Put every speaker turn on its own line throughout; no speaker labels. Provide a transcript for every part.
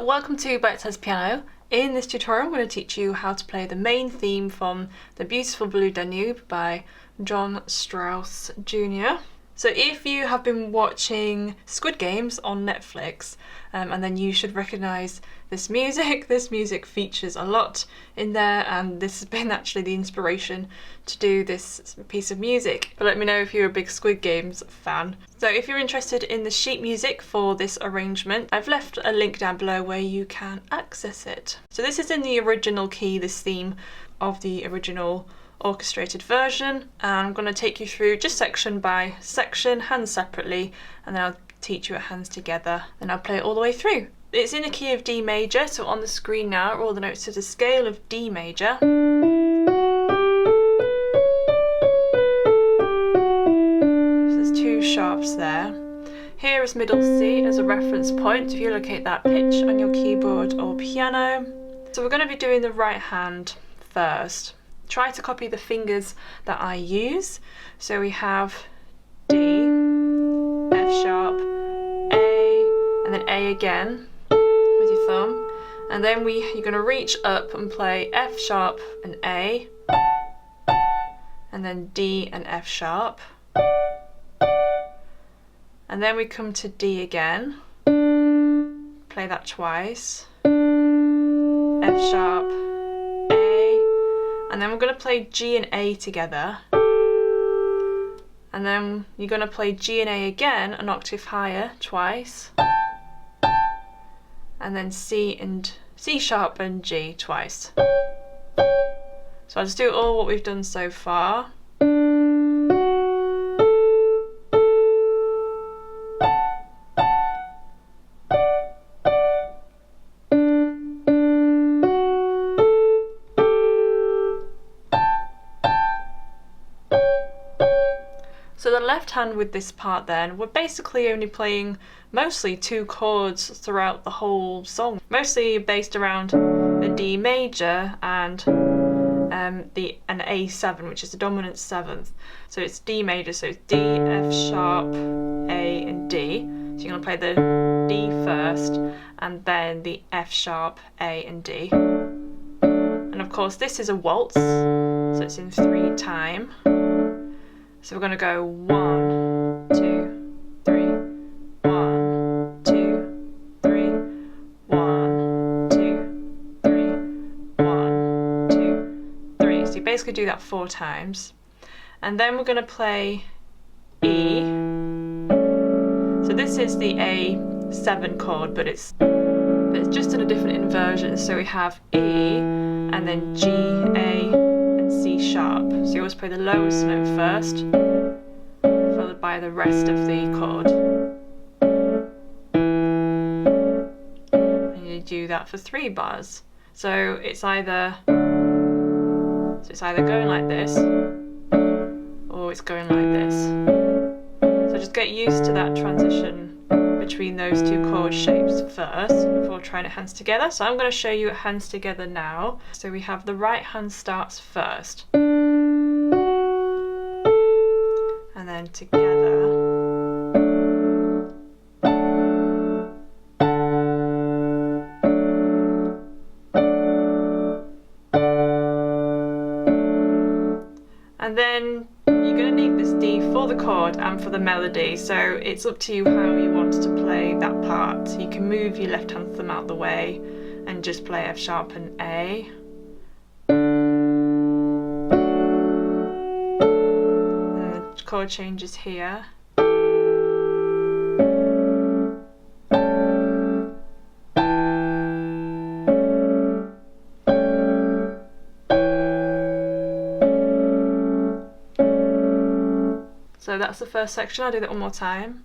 welcome to Bitesize Piano. In this tutorial I'm going to teach you how to play the main theme from the Beautiful Blue Danube by John Strauss II. So if you have been watching Squid Games on Netflix, and then you should recognise this music. This music features a lot in there, and this has been actually the inspiration to do this piece of music. But let me know if you're a big Squid Games fan. So if you're interested in the sheet music for this arrangement, I've left a link down below where you can access it. So this is in the original key, this theme of the original orchestrated version, and I'm going to take you through just section by section, hands separately, and then I'll teach you it hands together, and I'll play it all the way through. It's in the key of D major, so on the screen now are all the notes to the scale of D major. So there's two sharps there. Here is middle C as a reference point if you locate that pitch on your keyboard or piano. So we're going to be doing the right hand first. Try to copy the fingers that I use. So we have D, F sharp, A, and then A again with your thumb. And then you're going to reach up and play F sharp and A, and then D and F sharp. And then we come to D again, play that twice, F sharp, and then we're going to play G and A together, and then you're going to play G and A again an octave higher twice, and then C sharp and G twice. So I'll just do all what we've done so far. So the left hand with this part then, we're basically only playing mostly two chords throughout the whole song. Mostly based around the D major and an A7, which is the dominant seventh. So it's D major, so it's D, F sharp, A and D. So you're going to play the D first and then the F sharp, A and D. And of course this is a waltz, so it's in 3 time. So we're going to go 1, 2, 3, 1, 2, 3, 1, 2, 3, 1, 2, 3. So you basically do that 4 times. And then we're going to play E. So this is the A7 chord, but it's just in a different inversion. So we have E and then G, A, C sharp. So you always play the lowest note first, followed by the rest of the chord. And you do that for 3 bars. So it's either going like this, or it's going like this. So just get used to that transition between those 2 chord shapes first before trying it hands together. So I'm going to show you hands together now. So we have the right hand starts first, and then together. And then you're going to need this D for the chord and for the melody, so it's up to you how you want to play that part. So you can move your left hand thumb out the way and just play F sharp and A. And the chord changes here. So that's the first section. I'll do that one more time.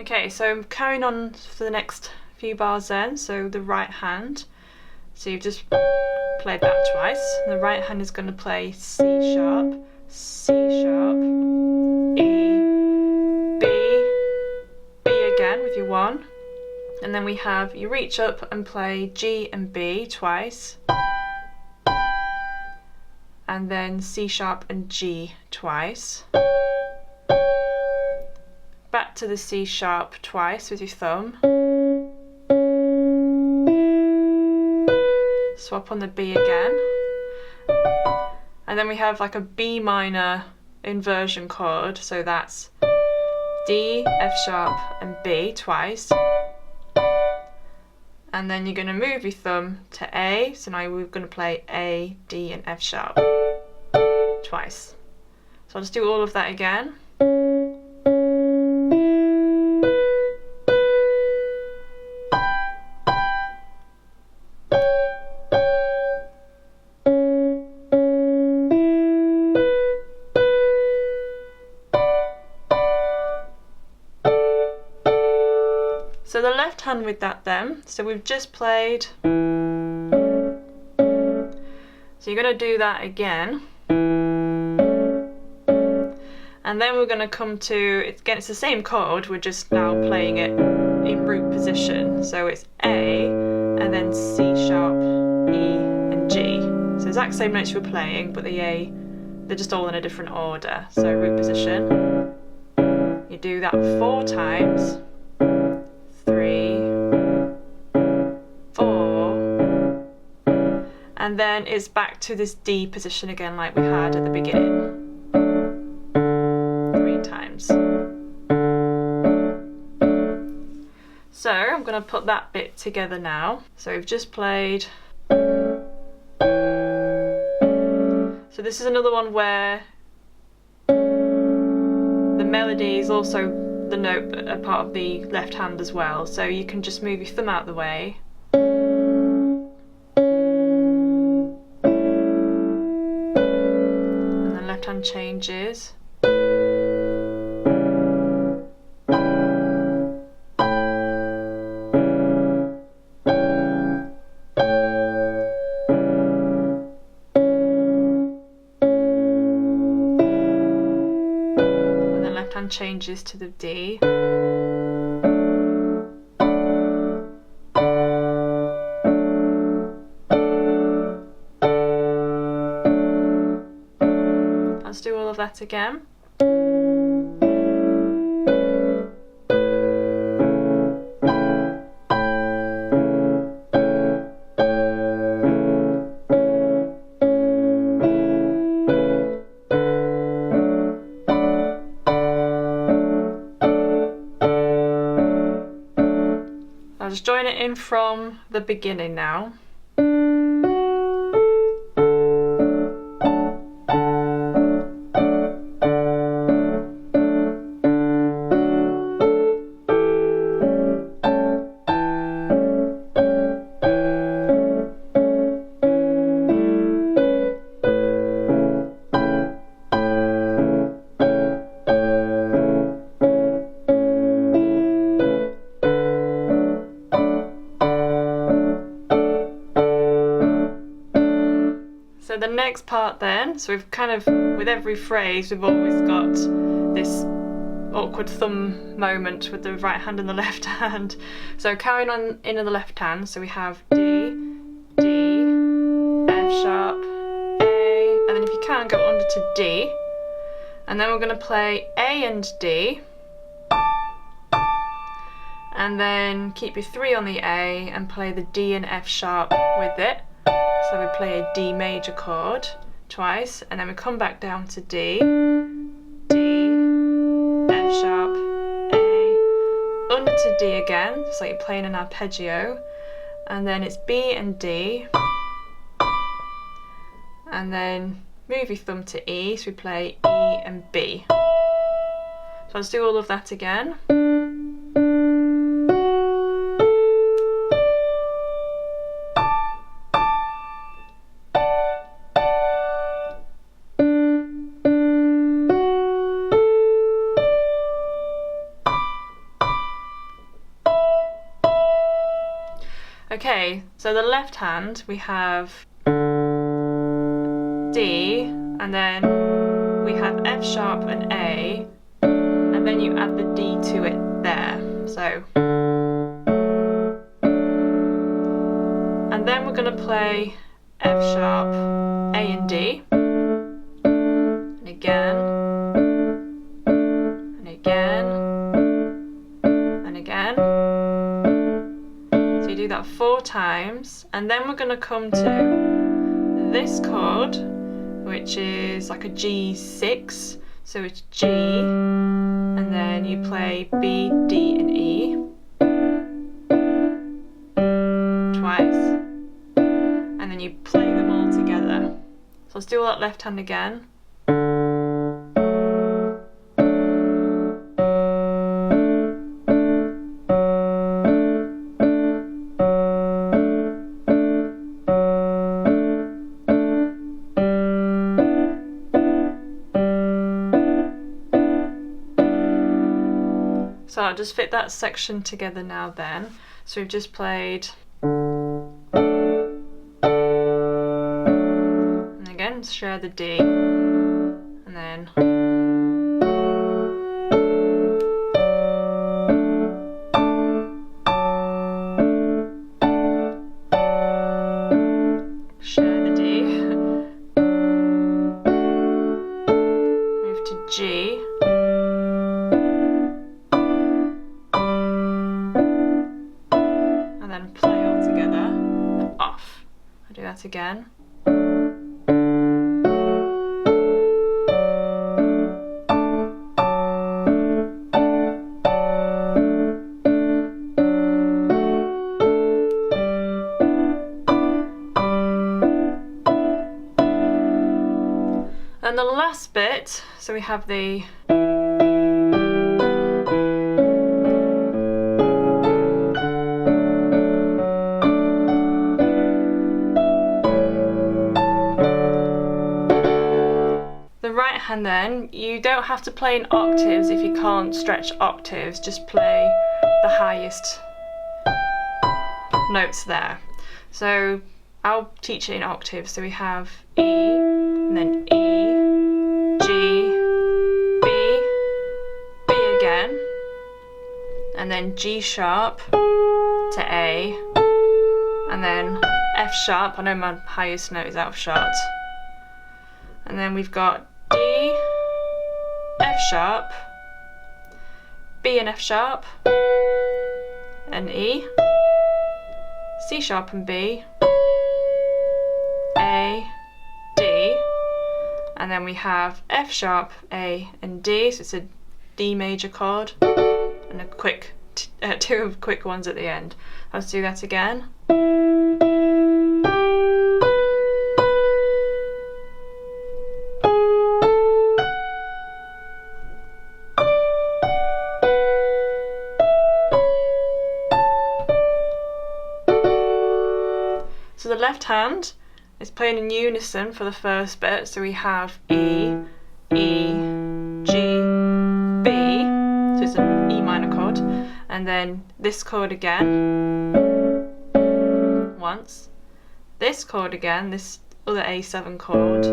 Okay, so carrying on for the next few bars then, so the right hand. So you've just play that twice. The right hand is going to play C sharp, C sharp, E, B again with your 1. And then we have, you reach up and play G and B twice. And then C sharp and G twice. Back to the C sharp twice with your thumb. Swap on the B again. And then we have like a B minor inversion chord, so that's D, F sharp and B twice. And then you're going to move your thumb to A, so now we're going to play A, D and F sharp twice. So I'll just do all of that again. So the left hand with that then, so we've just played, so you're going to do that again, and then we're going to come to, it's the same chord, we're just now playing it in root position, so it's A, and then C sharp, E and G, so exact same notes you were playing, but the A, they're just all in a different order, so root position, you do that 4 times, 3, 4, and then it's back to this D position again like we had at the beginning. 3 times. So I'm going to put that bit together now. So we've just played. So this is another one where the melody is also the note a part of the left hand as well, so you can just move your thumb out the way and then left hand changes, changes to the D. Let's do all of that again. I'll just join it in from the beginning now. So the next part then, so we've kind of, with every phrase, we've always got this awkward thumb moment with the right hand and the left hand. So carrying on into the left hand, so we have D, D, F sharp, A, and then if you can go under to D, and then we're going to play A and D, and then keep your 3 on the A and play the D and F sharp with it. So we play a D major chord twice, and then we come back down to D, D, F sharp, A, under to D again, so you're playing an arpeggio, and then it's B and D, and then move your thumb to E, so we play E and B. So let's do all of that again. Okay, so the left hand we have D, and then we have F sharp and A, and then you add the D to it there. So, and then we're going to play F sharp, A and D, and again, and again, and again. So you do that 4 times, and then we're going to come to this chord, which is like a G6, so it's G, and then you play B, D and E twice, and then you play them all together. So let's do all that left hand again. So I'll just fit that section together now then. So we've just played, and again share the D, and then share the D, move to G, and then play all together and off. I'll do that again. And the last bit, so we have the right hand then, you don't have to play in octaves if you can't stretch octaves, just play the highest notes there. So I'll teach it in octaves, so we have E, and then E, G, B, B again, and then G sharp to A, and then F sharp. I know my highest note is F sharp, and then we've got D, F sharp, B and F sharp, and E, C sharp and B, A, D, and then we have F sharp, A and D, so it's a D major chord, and a quick, two quick ones at the end. Let's do that again. So the left hand is playing in unison for the first bit, so we have E, E, G, B, so it's an E minor chord, and then this chord again, once, this chord again, this other A7 chord,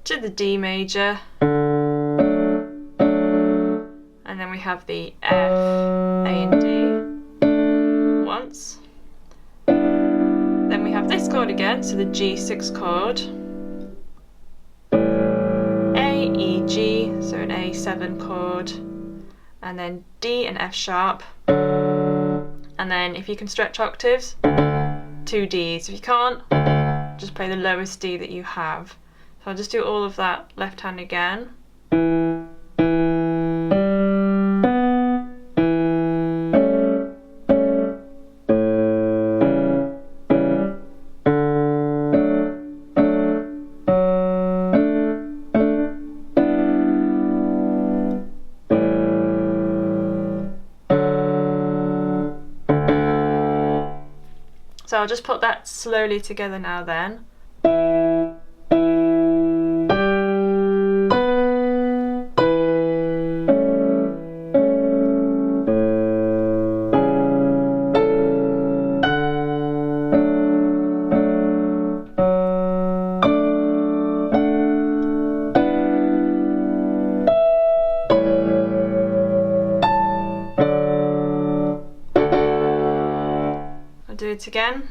to the D major, and then we have the F, A and D, once. Then we have this chord again, so the G6 chord, A, E, G, so an A7 chord, and then D and F sharp, and then if you can stretch octaves, 2 Ds. If you can't, just play the lowest D that you have. So I'll just do all of that left hand again. So I'll just put that slowly together now then. it again.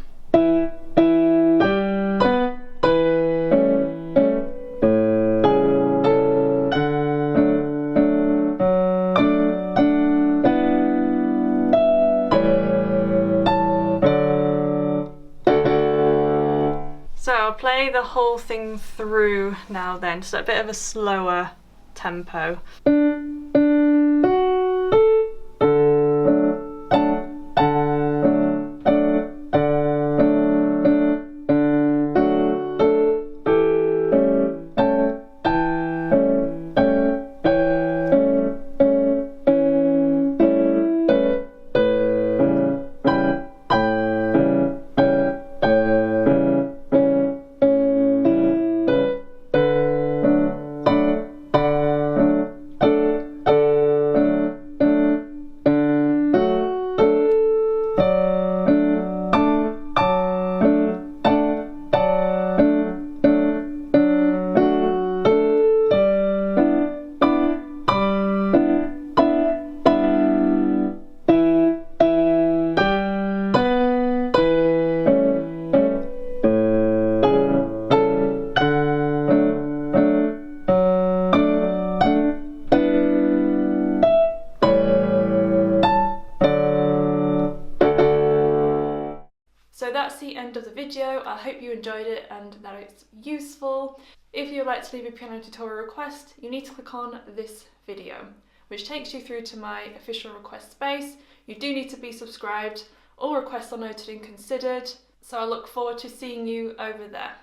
So I'll play the whole thing through now then, just a bit of a slower tempo. So that's the end of the video. I hope you enjoyed it and that it's useful. If you'd like to leave a piano tutorial request, you need to click on this video, which takes you through to my official request space. You do need to be subscribed. All requests are noted and considered, so I look forward to seeing you over there.